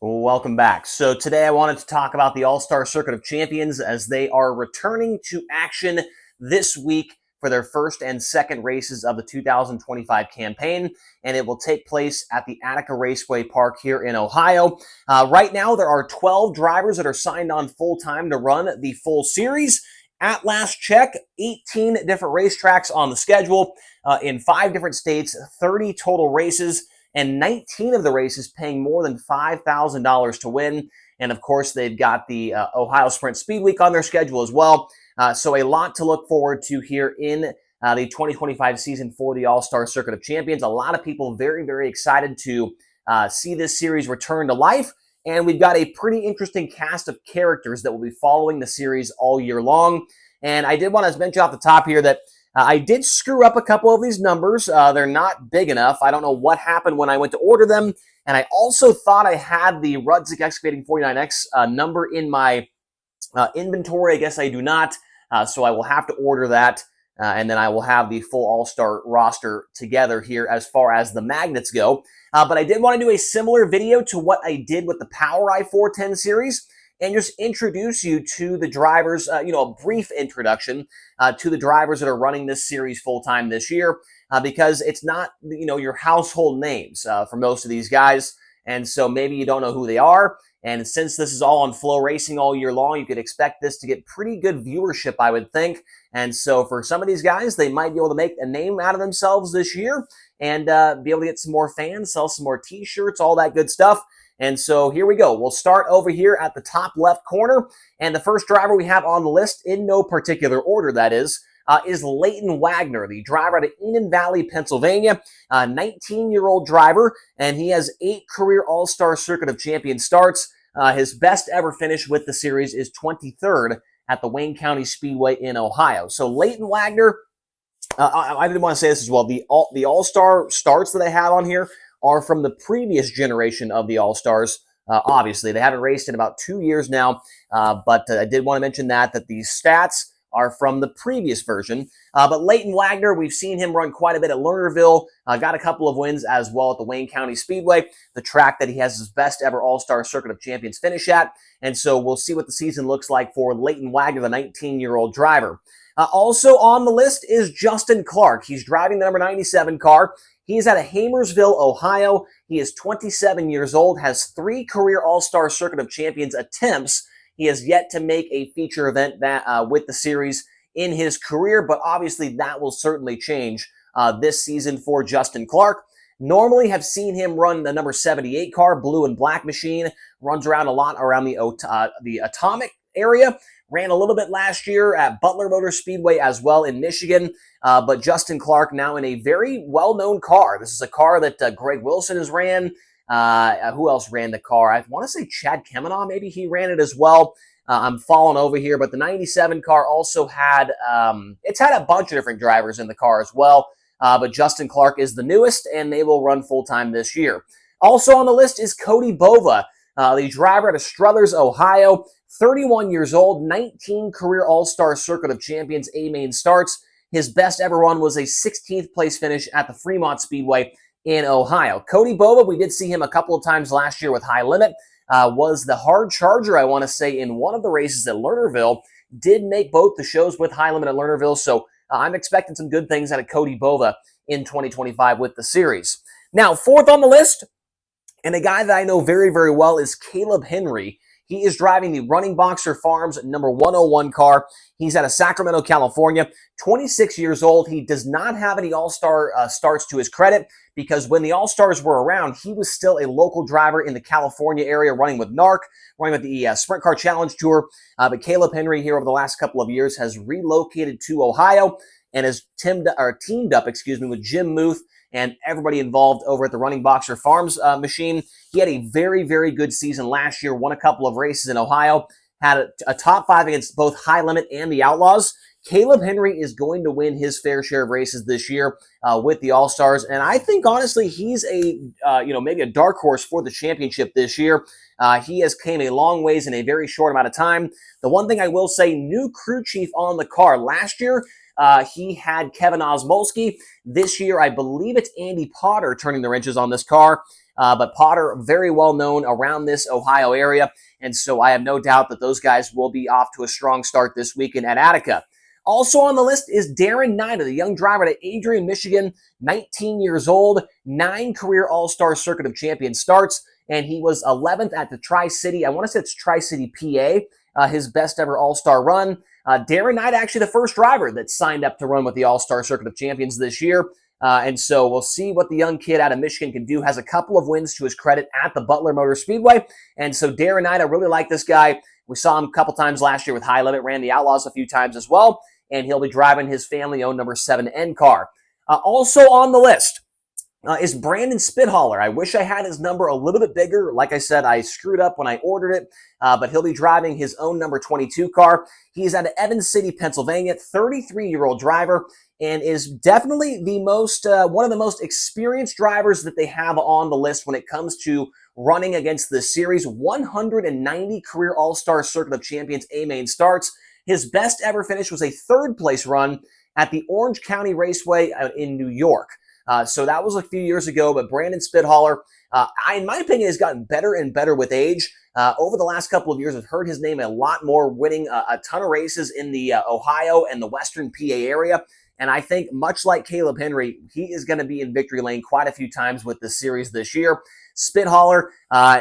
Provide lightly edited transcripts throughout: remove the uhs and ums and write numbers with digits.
Welcome back. So today I wanted to talk about the All-Star Circuit of Champions as they are returning to action this week for their first and second races of the 2025 campaign, and it will take place at the Attica Raceway Park here in Ohio. Right now, there are 12 drivers that are signed on full-time to run the full series. At last check, 18 different racetracks on the schedule in 5 different states, 30 total races, and 19 of the races paying more than $5,000 to win. And of course, they've got the Ohio Sprint Speed Week on their schedule as well. So a lot to look forward to here in the 2025 season for the All-Star Circuit of Champions. A lot of people very, very excited to see this series return to life. And we've got a pretty interesting cast of characters that will be following the series all year long. And I did want to mention off the top here that I did screw up a couple of these numbers. They're not big enough. I don't know what happened when I went to order them. And I also thought I had the Rudzik Excavating 49X number in my inventory. I guess I do not. So I will have to order that. And then I will have the full All-Star roster together here as far as the magnets go. But I did want to do a similar video to what I did with the POWRi 410 series and just introduce you to the drivers, a brief introduction to the drivers that are running this series full-time this year, because it's not, your household names for most of these guys, and so maybe you don't know who they are, and since this is all on Flow Racing all year long, you could expect this to get pretty good viewership, I would think, and so for some of these guys, they might be able to make a name out of themselves this year and be able to get some more fans, sell some more t-shirts, all that good stuff. And so here we go. We'll start over here at the top left corner. And the first driver we have on the list, in no particular order that is Leighton Wagner, the driver out of Enon Valley, Pennsylvania, 19-year-old driver, and he has 8 career All-Star Circuit of Champions starts. His best ever finish with the series is 23rd at the Wayne County Speedway in Ohio. So Leighton Wagner, I did want to say this as well. The All-Star starts that I have on here are from the previous generation of the All-Stars. Obviously, they haven't raced in about 2 years now, but I did want to mention that these stats are from the previous version. But Leighton Wagner, we've seen him run quite a bit at Lernerville, got a couple of wins as well at the Wayne County Speedway, the track that he has his best ever All-Star Circuit of Champions finish at. And so we'll see what the season looks like for Leighton Wagner, the 19-year-old driver. Also on the list is Justin Clark. He's driving the number 97 car. He's out of Hamersville, Ohio. He is 27 years old, has 3 career All-Star Circuit of Champions attempts. He has yet to make a feature event with the series in his career, but obviously that will certainly change this season for Justin Clark. Normally have seen him run the number 78 car, blue and black machine, runs around a lot around the Atomic area. Ran a little bit last year at Butler Motor Speedway as well in Michigan. But Justin Clark now in a very well-known car. This is a car that Greg Wilson has ran. Who else ran the car? I want to say Chad Kemenaugh, maybe he ran it as well. I'm falling over here. But the 97 car also had, it's had a bunch of different drivers in the car as well. But Justin Clark is the newest, and they will run full-time this year. Also on the list is Cody Bova, the driver out of Struthers, Ohio. 31 years old, 19 career All-Star Circuit of Champions A-Main starts. His best ever run was a 16th place finish at the Fremont Speedway in Ohio. Cody Bova, we did see him a couple of times last year with High Limit, was the hard charger, I want to say, in one of the races at Lernerville. Did make both the shows with High Limit at Lernerville, so I'm expecting some good things out of Cody Bova in 2025 with the series. Now, fourth on the list, and a guy that I know very, very well is Caleb Henry. He is driving the Running Boxer Farms number 101 car. He's out of Sacramento, California, 26 years old. He does not have any All-Star starts to his credit because when the All-Stars were around, he was still a local driver in the California area running with NARC, running with the Sprint Car Challenge Tour. But Caleb Henry here over the last couple of years has relocated to Ohio and has teamed up with Jim Muth and everybody involved over at the Running Boxer Farms machine. He had a very, very good season last year, won a couple of races in Ohio, had a top 5 against both High Limit and the Outlaws. Caleb Henry is going to win his fair share of races this year with the All-Stars, and I think, honestly, he's a, maybe a dark horse for the championship this year. He has came a long ways in a very short amount of time. The one thing I will say, new crew chief on the car. Last year, he had Kevin Osmolski. This year, I believe it's Andy Potter turning the wrenches on this car. But Potter, very well known around this Ohio area. And so I have no doubt that those guys will be off to a strong start this weekend at Attica. Also on the list is Darren Nida, the young driver at Adrian, Michigan, 19 years old, 9 career All-Star Circuit of Champions starts, and he was 11th at the Tri-City. I want to say it's Tri-City, PA, his best ever All-Star run. Darren Nida, actually the first driver that signed up to run with the All-Star Circuit of Champions this year. And so we'll see what the young kid out of Michigan can do. Has a couple of wins to his credit at the Butler Motor Speedway. And so Darren Knight, I really like this guy. We saw him a couple times last year with High Limit, ran the Outlaws a few times as well. And he'll be driving his family-owned number 7N car. Also on the list is Brandon Spithaller. I wish I had his number a little bit bigger. Like I said, I screwed up when I ordered it, but he'll be driving his own number 22 car. He's out of Evans City, Pennsylvania, 33-year-old driver, and is definitely the most one of the most experienced drivers that they have on the list when it comes to running against the series. 190 career All-Star Circuit of Champions A-Main starts. His best ever finish was a third-place run at the Orange County Raceway in New York. So that was a few years ago, but Brandon Spithaller, in my opinion, has gotten better and better with age. Over the last couple of years, I've heard his name a lot more, winning a ton of races in the Ohio and the Western PA area. And I think, much like Caleb Henry, he is going to be in victory lane quite a few times with this series this year. Spithaller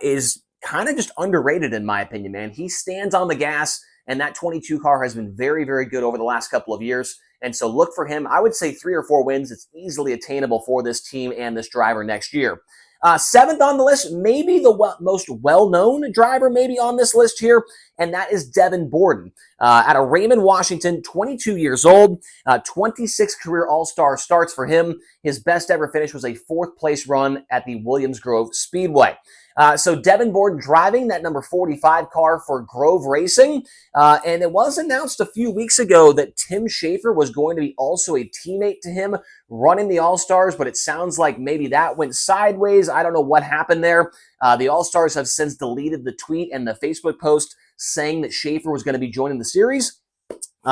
is kind of just underrated, in my opinion, man. He stands on the gas, and that 22 car has been very, very good over the last couple of years. And so look for him. I would say 3 or 4 wins. It's easily attainable for this team and this driver next year. 7th on the list, maybe the most well-known driver maybe on this list here, and that is Devin Borden. Out of Raymond, Washington, 22 years old, 26 career All-Star starts for him. His best ever finish was a 4th-place run at the Williams Grove Speedway. So Devin Borden driving that number 45 car for Grove Racing. And it was announced a few weeks ago that Tim Schaefer was going to be also a teammate to him running the All-Stars, but it sounds like maybe that went sideways. I don't know what happened there. The All-Stars have since deleted the tweet and the Facebook post saying that Schaefer was going to be joining the series.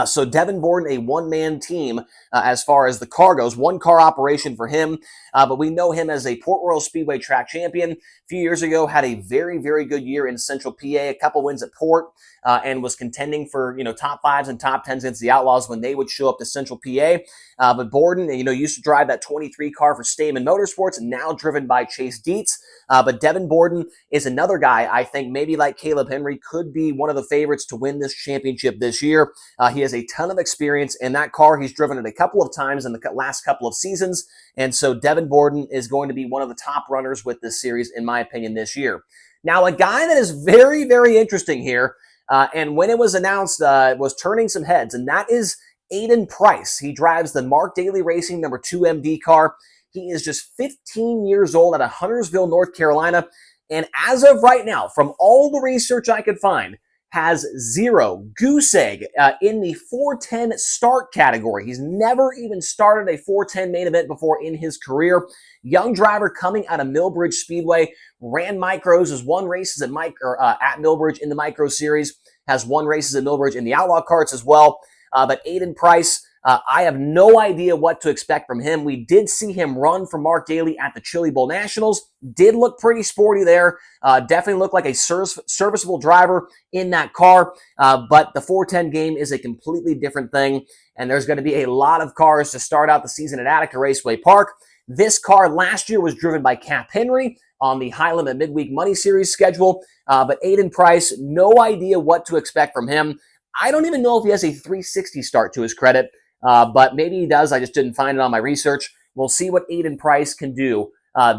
So Devin Borden, a one-man team as far as the car goes, 1-car operation for him. But we know him as a Port Royal Speedway track champion. A few years ago, had a very, very good year in Central PA, a couple wins at Port, and was contending for, top 5s and top 10s against the Outlaws when they would show up to Central PA. But Borden, used to drive that 23 car for Stamen Motorsports, now driven by Chase Dietz. But Devin Borden is another guy I think maybe like Caleb Henry could be one of the favorites to win this championship this year. He has a ton of experience in that car. He's driven it a couple of times in the last couple of seasons. And so Devin Borden is going to be one of the top runners with this series, in my opinion, this year. Now, a guy that is very, very interesting here, and when it was announced, was turning some heads, and that is Aiden Price. He drives the Mark Daly Racing number 2 MD car. He is just 15 years old out of Huntersville, North Carolina. And as of right now, from all the research I could find, has 0 goose egg in the 410 start category. He's never even started a 410 main event before in his career. Young driver coming out of Millbridge Speedway, ran micros, has won races at Millbridge in the micro series, has won races at Millbridge in the outlaw carts as well. But Aiden Price, I have no idea what to expect from him. We did see him run for Mark Daly at the Chili Bowl Nationals. Did look pretty sporty there. Definitely looked like a serviceable driver in that car. But the 410 game is a completely different thing. And there's going to be a lot of cars to start out the season at Attica Raceway Park. This car last year was driven by Cap Henry on the High Limit Midweek Money Series schedule. But Aiden Price, no idea what to expect from him. I don't even know if he has a 360 start to his credit. But maybe he does. I just didn't find it on my research. We'll see what Aiden Price can do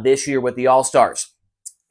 this year with the All-Stars.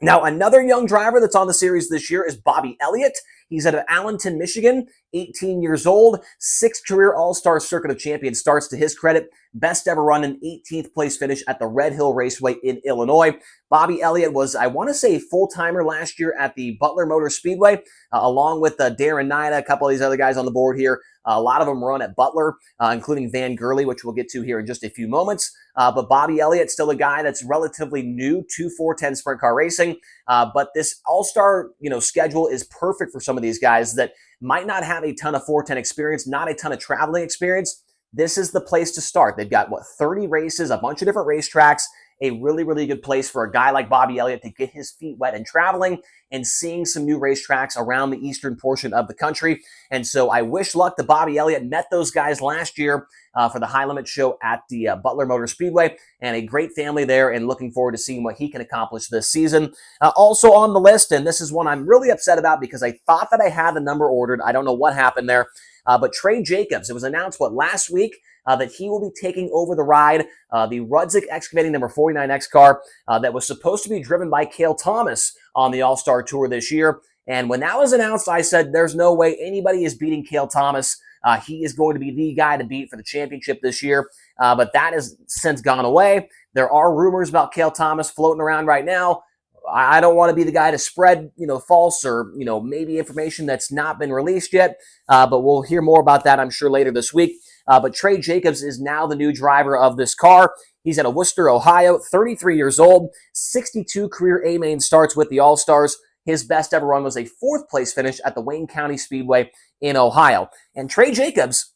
Now, another young driver that's on the series this year is Bobby Elliott. He's out of Allenton, Michigan, 18 years old, 6 career All-Star Circuit of Champions starts to his credit. Best ever run, an 18th place finish at the Red Hill Raceway in Illinois. Bobby Elliott was, I want to say, a full-timer last year at the Butler Motor Speedway, along with Darren Nida, a couple of these other guys on the board here. A lot of them run at Butler, including Van Gurley, which we'll get to here in just a few moments. But Bobby Elliott, still a guy that's relatively new to 410 sprint car racing. But this all-star, schedule is perfect for some of these guys that might not have a ton of 410 experience, not a ton of traveling experience. this is the place to start. They've got, 30 races, a bunch of different racetracks, a really, really good place for a guy like Bobby Elliott to get his feet wet and traveling and seeing some new racetracks around the eastern portion of the country. And so I wish luck to Bobby Elliott. Met those guys last year for the High Limit Show at the Butler Motor Speedway, and a great family there, and looking forward to seeing what he can accomplish this season. Also on the list, and this is one I'm really upset about because I thought that I had the number ordered. I don't know what happened there. But Trey Jacobs, it was announced, last week, that he will be taking over the ride, the Rudzik Excavating number 49X car that was supposed to be driven by Cale Thomas on the All-Star Tour this year. And when that was announced, I said, there's no way anybody is beating Cale Thomas. He is going to be the guy to beat for the championship this year. But that has since gone away. There are rumors about Cale Thomas floating around right now. I don't want to be the guy to spread, false or, maybe information that's not been released yet. But we'll hear more about that, I'm sure, later this week. But Trey Jacobs is now the new driver of this car. He's out of Worcester, Ohio, 33 years old, 62 career A-main starts with the All-Stars. His best ever run was a 4th place finish at the Wayne County Speedway in Ohio. And Trey Jacobs,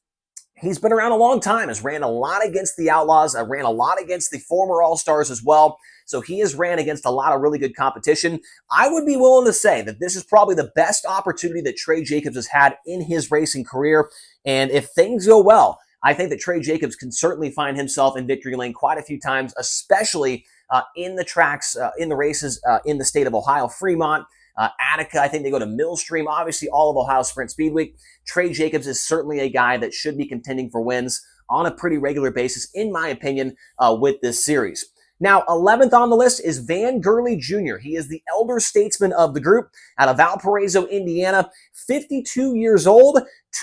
he's been around a long time, has ran a lot against the Outlaws, ran a lot against the former All-Stars as well. So he has ran against a lot of really good competition. I would be willing to say that this is probably the best opportunity that Trey Jacobs has had in his racing career. And if things go well, I think that Trey Jacobs can certainly find himself in victory lane quite a few times, especially in the tracks, in the races in the state of Ohio. Fremont, Attica, I think they go to Millstream, obviously all of Ohio Sprint Speed Week. Trey Jacobs is certainly a guy that should be contending for wins on a pretty regular basis, in my opinion, with this series. Now, 11th on the list is Van Gurley Jr. He is the elder statesman of the group out of Valparaiso, Indiana, 52 years old,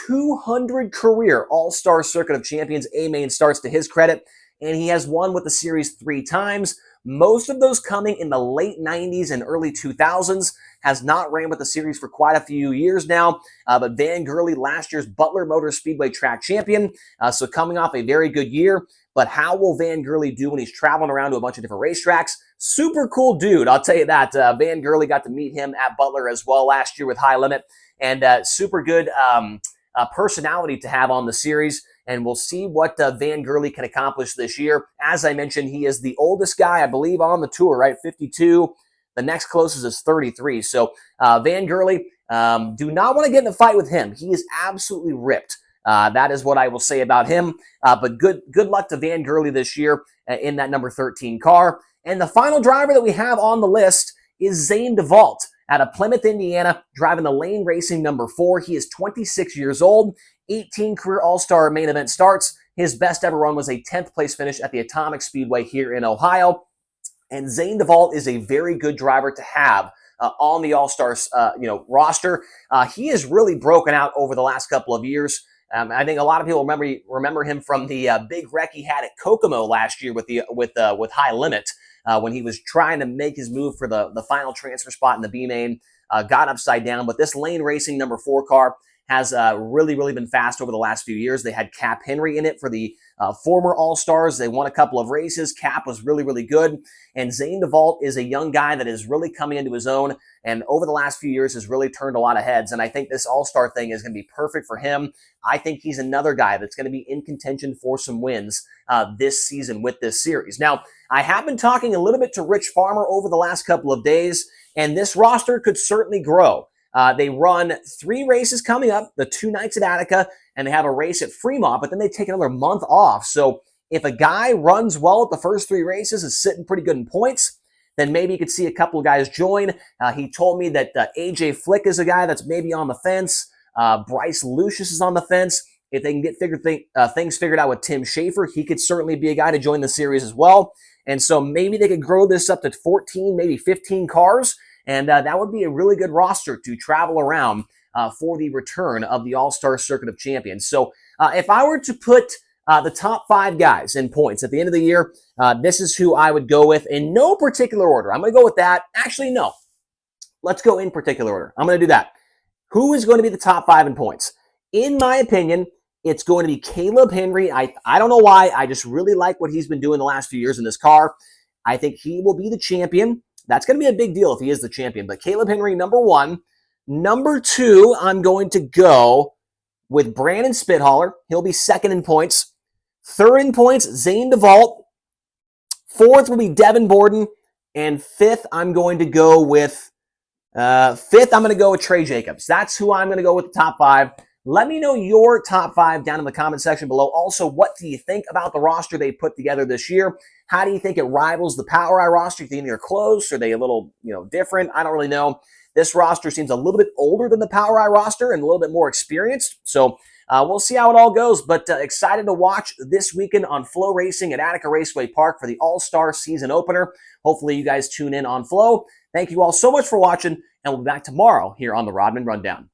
200 career All-Star Circuit of Champions A-main starts to his credit, and he has won with the series 3 times. Most of those coming in the late 90s and early 2000s, has not ran with the series for quite a few years now. But Van Gurley, last year's Butler Motor Speedway track champion, so coming off a very good year. But how will Van Gurley do when he's traveling around to a bunch of different racetracks? Super cool dude, I'll tell you that. Van Gurley, got to meet him at Butler as well last year with High Limit, and super good personality to have on the series. And we'll see what Van Gurley can accomplish this year. As I mentioned, he is the oldest guy, I believe, on the tour, right? 52. The next closest is 33. So Van Gurley, do not want to get in a fight with him. He is absolutely ripped. That is what I will say about him. But good luck to Van Gurley this year in that number 13 car. And the final driver that we have on the list is Zane DeVault out of Plymouth, Indiana, driving the Lane Racing number 4. He is 26 years old, 18 career All-Star main event starts. His best ever run was a 10th place finish at the Atomic Speedway here in Ohio. And Zane DeVault is a very good driver to have on the All-Stars roster. He has really broken out over the last couple of years. I think a lot of people remember him from the big wreck he had at Kokomo last year with High Limit when he was trying to make his move for the final transfer spot in the B-Main. Got upside down, but this Lane Racing number 4 car has really been fast over the last few years. They had Cap Henry in it for the former All-Stars. They won a couple of races. Cap was really good. And Zane DeVault is a young guy that is really coming into his own, and over the last few years has really turned a lot of heads. And I think this All-Star thing is going to be perfect for him. I think he's another guy that's going to be in contention for some wins this season with this series. Now, I have been talking a little bit to Rich Farmer over the last couple of days, and this roster could certainly grow. They run 3 races coming up, the 2 nights at Attica, and they have a race at Fremont, but then they take another month off. So if a guy runs well at the first 3 races, is sitting pretty good in points, then maybe you could see a couple of guys join. He told me that AJ Flick is a guy that's maybe on the fence. Bryce Lucius is on the fence. If they can get things figured out with Tim Schaefer, he could certainly be a guy to join the series as well. And so maybe they could grow this up to 14, maybe 15 cars. And that would be a really good roster to travel around for the return of the All-Star Circuit of Champions. So if I were to put the top 5 guys in points at the end of the year, this is who I would go with in no particular order. I'm going to go with that. Actually, no. Let's go in particular order. I'm going to do that. Who is going to be the top 5 in points? In my opinion, it's going to be Caleb Henry. I don't know why. I just really like what he's been doing the last few years in this car. I think he will be the champion. That's going to be a big deal if he is the champion. But Caleb Henry, number 1. Number 2, I'm going to go with Brandon Spithaler. He'll be second in points. Third in points, Zane DeVault. Fourth will be Devin Borden. And fifth, I'm going to go with Trey Jacobs. That's who I'm going to go with the top 5. Let me know your top 5 down in the comment section below. Also, what do you think about the roster they put together this year? How do you think it rivals the Power Eye roster? Do you think they're close? Are they a little, different? I don't really know. This roster seems a little bit older than the Power Eye roster and a little bit more experienced. So we'll see how it all goes. But excited to watch this weekend on Flow Racing at Attica Raceway Park for the All-Star season opener. Hopefully you guys tune in on Flow. Thank you all so much for watching, and we'll be back tomorrow here on the Rodman Rundown.